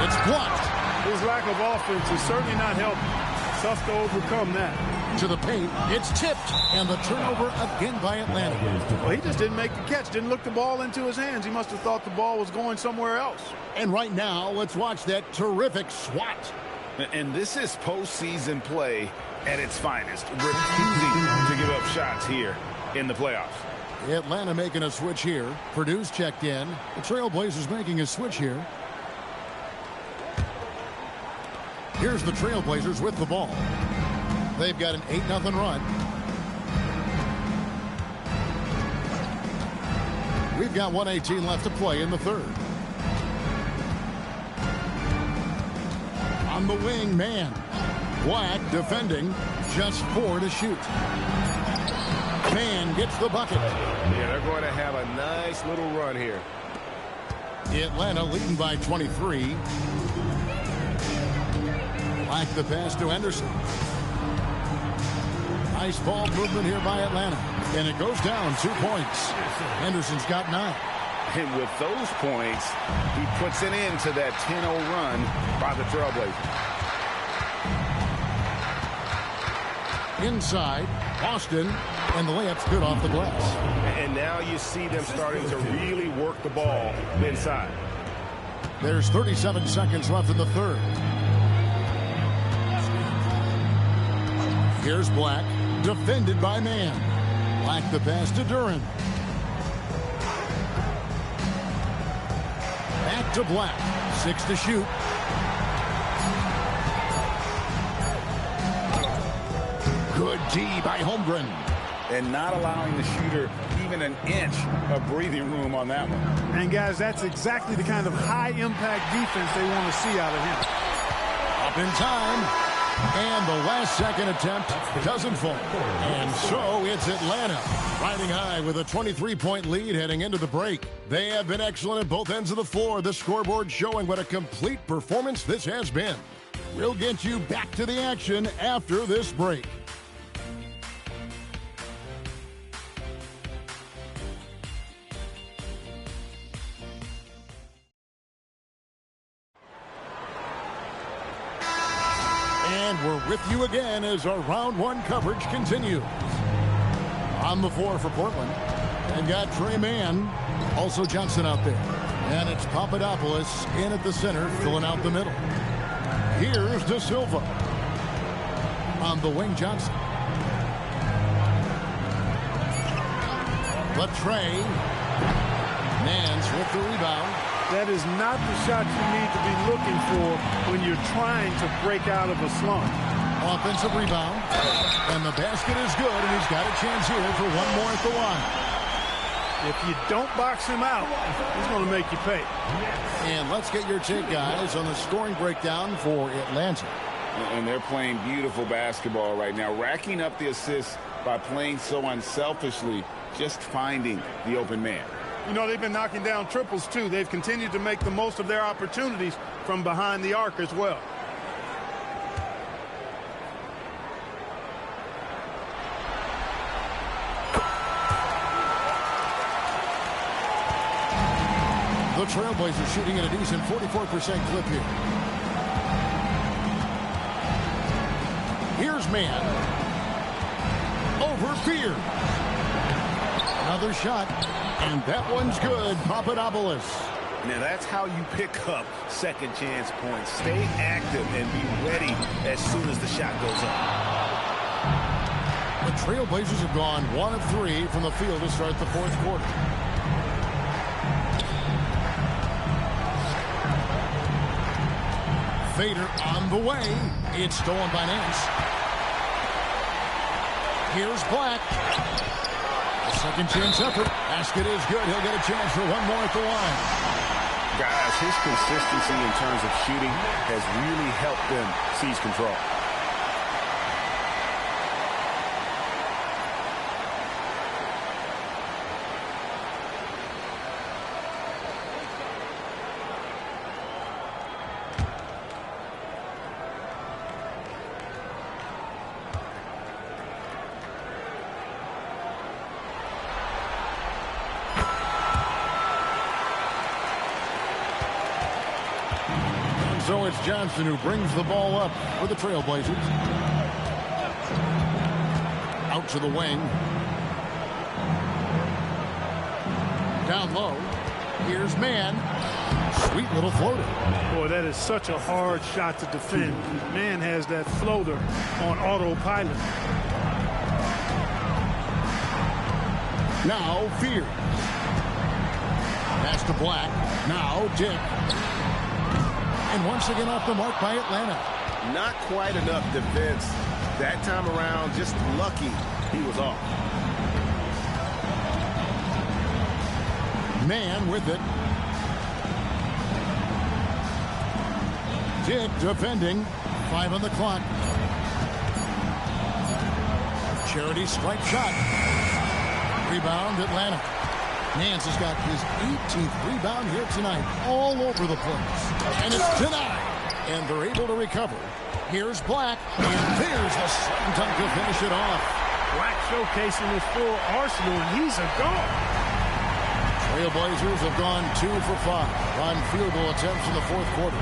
It's blocked. His lack of offense is certainly not helping. Tough to overcome that. To the paint. It's tipped. And the turnover again by Atlanta. Well, he just didn't make the catch. Didn't look the ball into his hands. He must have thought the ball was going somewhere else. And right now, let's watch that terrific swat. And this is postseason play at its finest. Refusing to give up shots here in the playoffs. Atlanta making a switch here. Purdue's checked in. The Trailblazers making a switch here. Here's the Trailblazers with the ball. They've got an 8-0 run. We've got 1:18 left to play in the third. On the wing, Man. Black defending. Just 4 to shoot. Man gets the bucket. Yeah, they're going to have a nice little run here. Atlanta leading by 23. Black the pass to Henderson. Nice ball movement here by Atlanta. And it goes down 2 points. Henderson's got 9. And with those points, he puts it into that 10-0 run by the Trailblazers. Inside, Austin, and the layup's good off the glass. And now you see them starting to really work the ball inside. There's 37 seconds left in the third. Here's Black, defended by Man. Black the pass to Duran. Back to Black, 6 to shoot. Good D by Holmgren. And not allowing the shooter even an inch of breathing room on that one. And guys, that's exactly the kind of high-impact defense they want to see out of him. Up in time. And the last second attempt doesn't fall. And so it's Atlanta riding high with a 23-point lead heading into the break. They have been excellent at both ends of the floor. The scoreboard showing what a complete performance this has been. We'll get you back to the action after this break. And we're with you again as our round one coverage continues. On the floor for Portland, They've got Trey Mann, also Johnson out there. And it's Papadopoulos in at the center, filling out the middle. Here's De Silva. On the wing, Johnson. But Trey. Nance with the rebound. That is not the shot you need to be looking for when you're trying to break out of a slump. Offensive rebound. And the basket is good, and he's got a chance here for one more at the line. If you don't box him out, he's going to make you pay. And let's get your take, guys, on the scoring breakdown for Atlanta. And they're playing beautiful basketball right now, racking up the assists by playing so unselfishly, just finding the open man. You know, they've been knocking down triples, too. They've continued to make the most of their opportunities from behind the arc as well. The Trailblazers shooting at a decent 44% clip here. Here's Mann. Over Fear. Another shot. And that one's good. Papadopoulos. Now that's how you pick up second chance points. Stay active and be ready as soon as the shot goes up. The Trailblazers have gone 1 of 3 from the field to start the fourth quarter. Vader on the way. It's stolen by Nance. Here's Black. A second chance effort. Basket is good. He'll get a chance for one more at the line. Guys, his consistency in terms of shooting has really helped them seize control. So it's Johnson who brings the ball up for the Trailblazers. Out to the wing. Down low. Here's Mann. Sweet little floater. Boy, that is such a hard shot to defend. Mann has that floater on autopilot. Now Fear. Pass to Black. Now Dick. And once again off the mark by Atlanta. Not quite enough defense that time around. Just lucky he was off. Mann with it. Dick defending. 5 on the clock. Charity stripe shot. Rebound Atlanta. Nance has got his 18th rebound here tonight, all over the place. And it's denied. And they're able to recover. Here's Black. And there's the slam dunk to finish it off. Black showcasing his full arsenal, and he's a guard. Trailblazers have gone 2 for 5 on field goal attempts in the fourth quarter.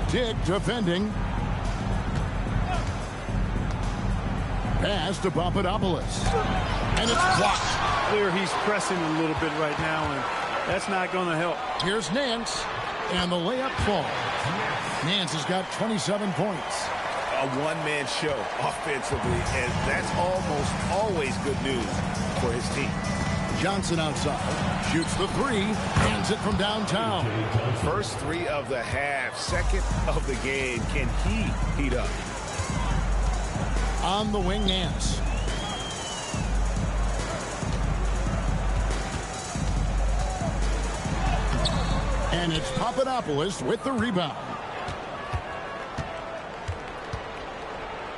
Dick defending. Pass to Papadopoulos. And it's blocked. Clear he's pressing a little bit right now, and that's not going to help. Here's Nance. And the layup falls. Nance has got 27 points. A one-man show offensively, and that's almost always good news for his team. Johnson outside. Shoots the 3. Hands it from downtown. First 3 of the half. Second of the game. Can he heat up? On the wing, Nance. And it's Papadopoulos with the rebound.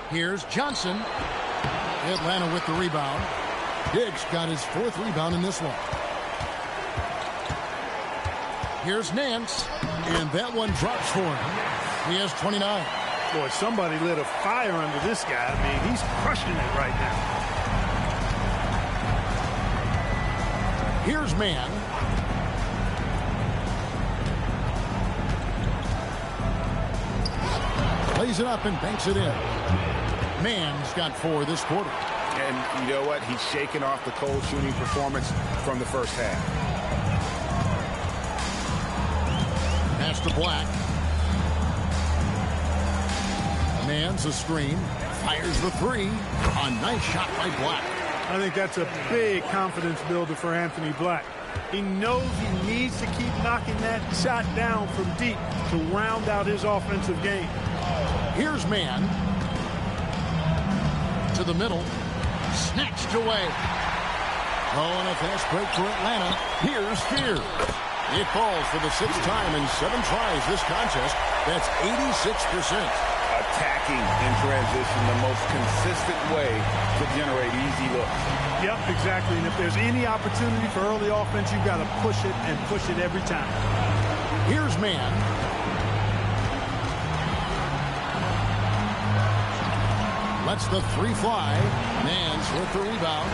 Here's Johnson. Atlanta with the rebound. Diggs got his 4th rebound in this one. Here's Nance. And that one drops for him. He has 29. Boy, somebody lit a fire under this guy. I mean, he's crushing it right now. Here's Mann. Lays it up and banks it in. Mann's got 4 this quarter. And you know what? He's shaking off the cold shooting performance from the first half. Pass to Black. Mans a screen. Fires the three. A nice shot by Black. I think that's a big confidence builder for Anthony Black. He knows he needs to keep knocking that shot down from deep to round out his offensive game. Here's Man. To the middle. Snatched away. Oh, and a fast break for Atlanta. Here's Fear. It falls for the 6th time in 7 tries this contest. That's 86%. Attacking in transition, the most consistent way to generate easy looks. Yep, exactly. And if there's any opportunity for early offense, you've got to push it and push it every time. Here's Man. Lets the three fly. Mans with the rebound.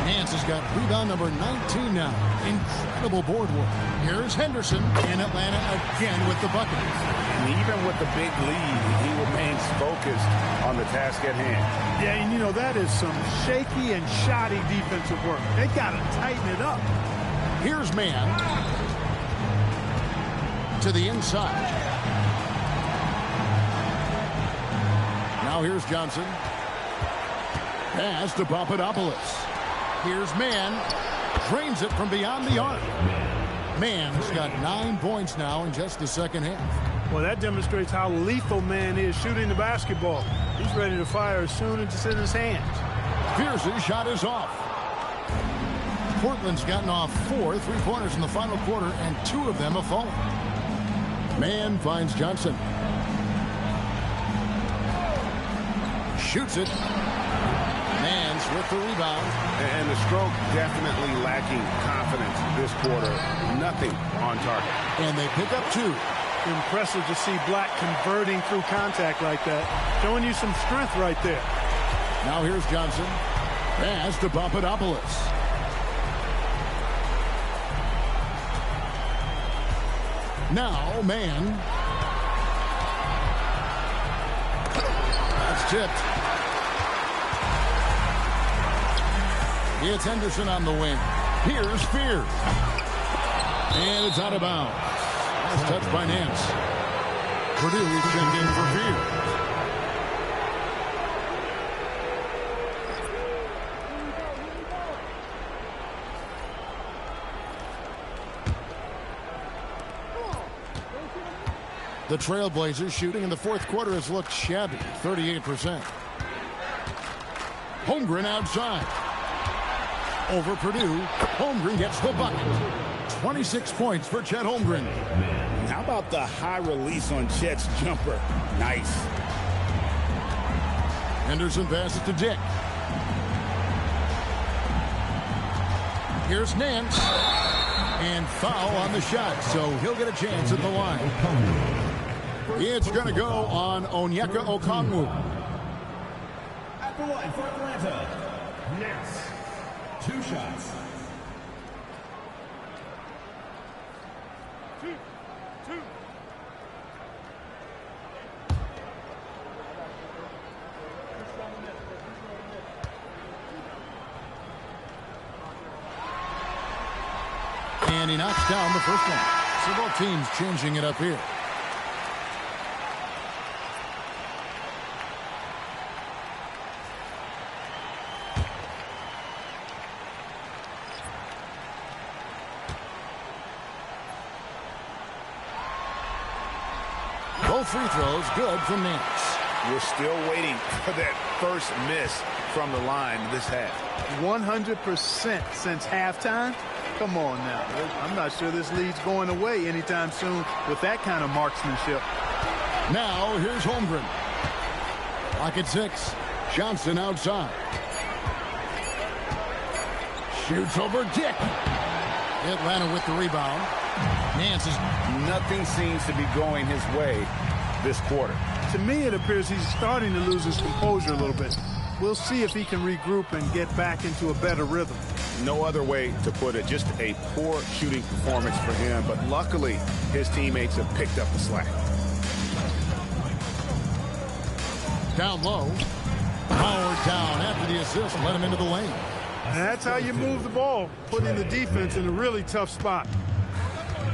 Mans has got rebound number 19 now. Incredible board work. Here's Henderson, and Atlanta again with the bucket. And even with the big lead, he remains focused on the task at hand. Yeah, and you know, that is some shaky and shoddy defensive work. They got to tighten it up. Here's Man. To the inside. Now here's Johnson. Pass to Papadopoulos. Here's Man. Drains it from beyond the arc. Man's got 9 points now in just the second half. Well, that demonstrates how lethal Man is shooting the basketball. He's ready to fire as soon as it's in his hands. Pierce's shot is off. Portland's gotten off 4 3-pointers in the final quarter, and 2 of them have fallen. Man finds Johnson. Shoots it. Man's with the rebound. And the stroke definitely lacking confidence this quarter. Nothing on target. And they pick up 2. Impressive to see Black converting through contact like that. Showing you some strength right there. Now here's Johnson. Pass to Papadopoulos. Now Man. That's tipped. It's Henderson on the wing. Here's Fear. And it's out of bounds. That's touched by Nance. Purdue checked in for Fear. The Trailblazers shooting in the fourth quarter has looked shabby, 38%. Holmgren outside. Over Purdue. Holmgren gets the bucket. 26 points for Chet Holmgren. How about the high release on Chet's jumper? Nice. Henderson passes to Dick. Here's Nance. And foul on the shot, so he'll get a chance at the line. It's going to go on Onyeka Okongwu. At the line for Atlanta, Nance. 2 shots. Two. And he knocks down the first one. So both teams changing it up here. Both free throws good from Nance. We're still waiting for that first miss from the line this half. 100% since halftime. Come on now. I'm not sure this lead's going away anytime soon with that kind of marksmanship. Now here's Holmgren. Lock at 6. Johnson outside. Shoots over Dick. Atlanta with the rebound. Nance is... Nothing seems to be going his way this quarter. To me, it appears he's starting to lose his composure a little bit. We'll see if he can regroup and get back into a better rhythm. No other way to put it. Just a poor shooting performance for him. But luckily, his teammates have picked up the slack. Down low. Howard down after the assist led him into the lane. And that's how you move the ball, putting the defense in a really tough spot.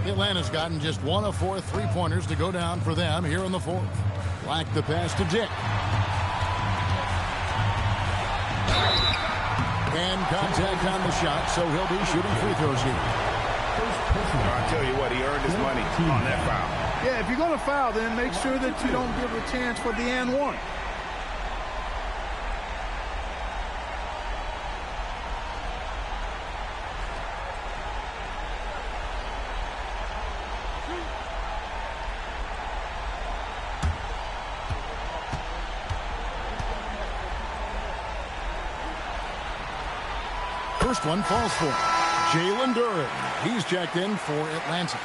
Atlanta's gotten just 1 of 4 3-pointers to go down for them here in the fourth. Like the pass to Dick. And contact on the shot, so he'll be shooting free throws here. I'll tell you what, he earned his money on that foul. Yeah, if you're going to foul, then make sure that you don't give a chance for the and one. First one falls for Jalen Duren. He's checked in for Atlanta.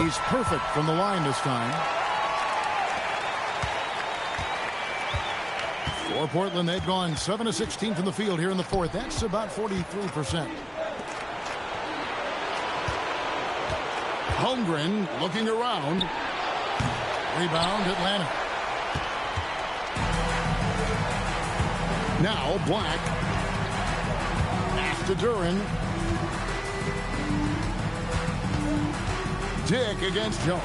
He's perfect from the line this time. For Portland, they've gone 7 of 16 from the field here in the fourth. That's about 43%. Holmgren looking around. Rebound, Atlanta. Now Black. Pass to Duren. Dick against Jones.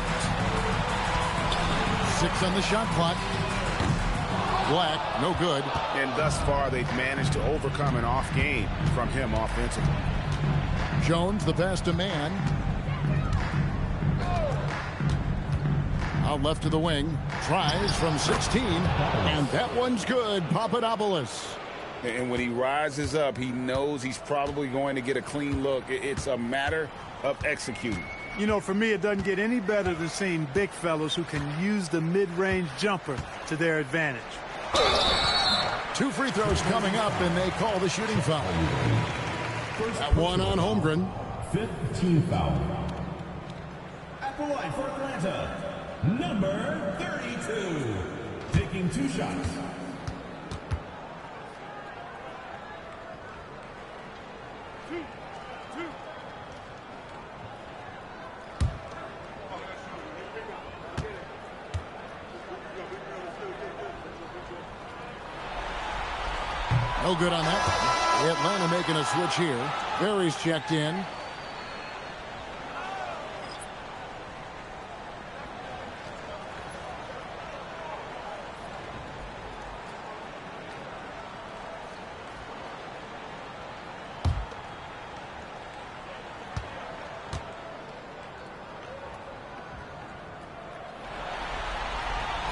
6 on the shot clock. Black, no good. And thus far, they've managed to overcome an off game from him offensively. Jones, the pass to Mann. Out left to the wing. Tries from 16. And that one's good. Papadopoulos. And when he rises up, he knows he's probably going to get a clean look. It's a matter of executing. You know, for me, it doesn't get any better than seeing big fellows who can use the mid-range jumper to their advantage. 2 free throws coming up, and they call the shooting foul. That one on Holmgren. 15 foul. At the line for Atlanta, number 32. Taking 2 shots. No good on that one. Atlanta making a switch here. Barry's checked in.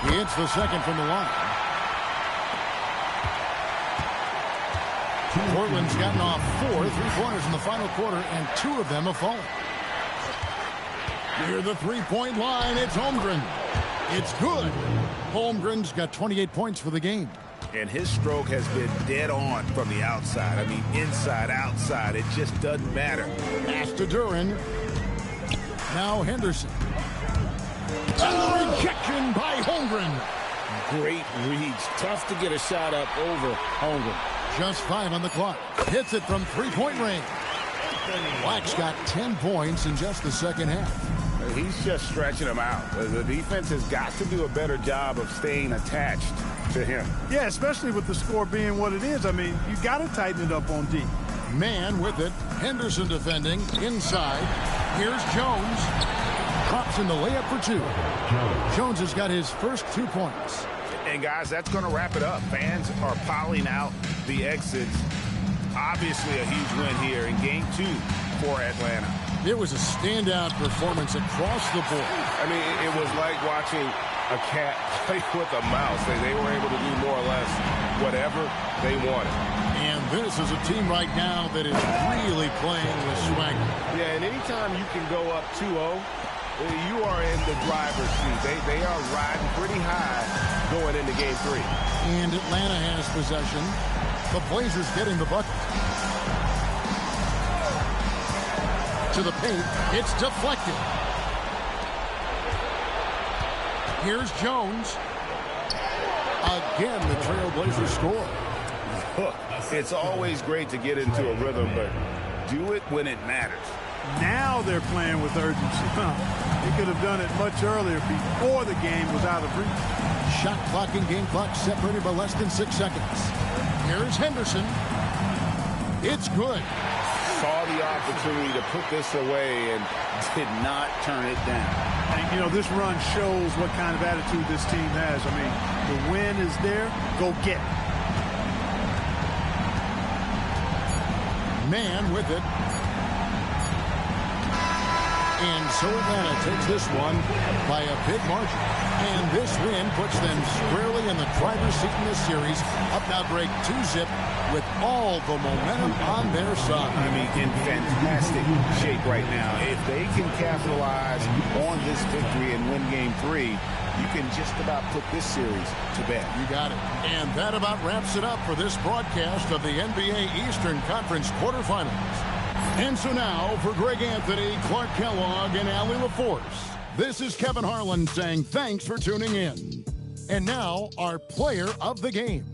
He hits the second from the line. Portland's gotten off 4 3-pointers in the final quarter, and 2 of them have fallen. Near the 3-point line, it's Holmgren. It's good. Holmgren's got 28 points for the game. And his stroke has been dead on from the outside. I mean, inside, outside. It just doesn't matter. Pass to Duren. Now Henderson. And the rejection by Holmgren. Great reach. Tough to get a shot up over Holmgren. Just 5 on the clock. Hits it from 3-point range. Black's got 10 points in just the second half. He's just stretching him out. The defense has got to do a better job of staying attached to him. Yeah, especially with the score being what it is. I mean, you got to tighten it up on D. Man with it. Henderson defending inside. Here's Jones. Drops in the layup for 2. Jones has got his first 2 points. And guys, that's going to wrap it up. Fans are piling out the exits. Obviously a huge win here in game 2 for Atlanta. It was a standout performance across the board. I mean, it was like watching a cat play with a mouse. They were able to do more or less whatever they wanted. And this is a team right now that is really playing with swagger. Yeah, and anytime you can go up 2-0, you are in the driver's seat. They are riding pretty high going into game 3. And Atlanta has possession. The Blazers getting the bucket. To the paint. It's deflected. Here's Jones. Again, the Trailblazers score. Look, it's always great to get into a rhythm, but do it when it matters. Now they're playing with urgency. They could have done it much earlier before the game was out of reach. Shot clock and game clock separated by less than 6 seconds. Here's Henderson. It's good. Saw the opportunity to put this away and did not turn it down. And, you know, this run shows what kind of attitude this team has. I mean, the win is there. Go get it. Man with it. And so Atlanta takes this one by a big margin. And this win puts them squarely in the driver's seat in this series. Up now, Greg, 2-zip with all the momentum on their side. I mean, in fantastic shape right now. If they can capitalize on this victory and win Game 3, you can just about put this series to bed. You got it. And that about wraps it up for this broadcast of the NBA Eastern Conference quarterfinals. And so now, for Greg Anthony, Clark Kellogg, and Allie LaForce, this is Kevin Harlan saying thanks for tuning in. And now, our player of the game.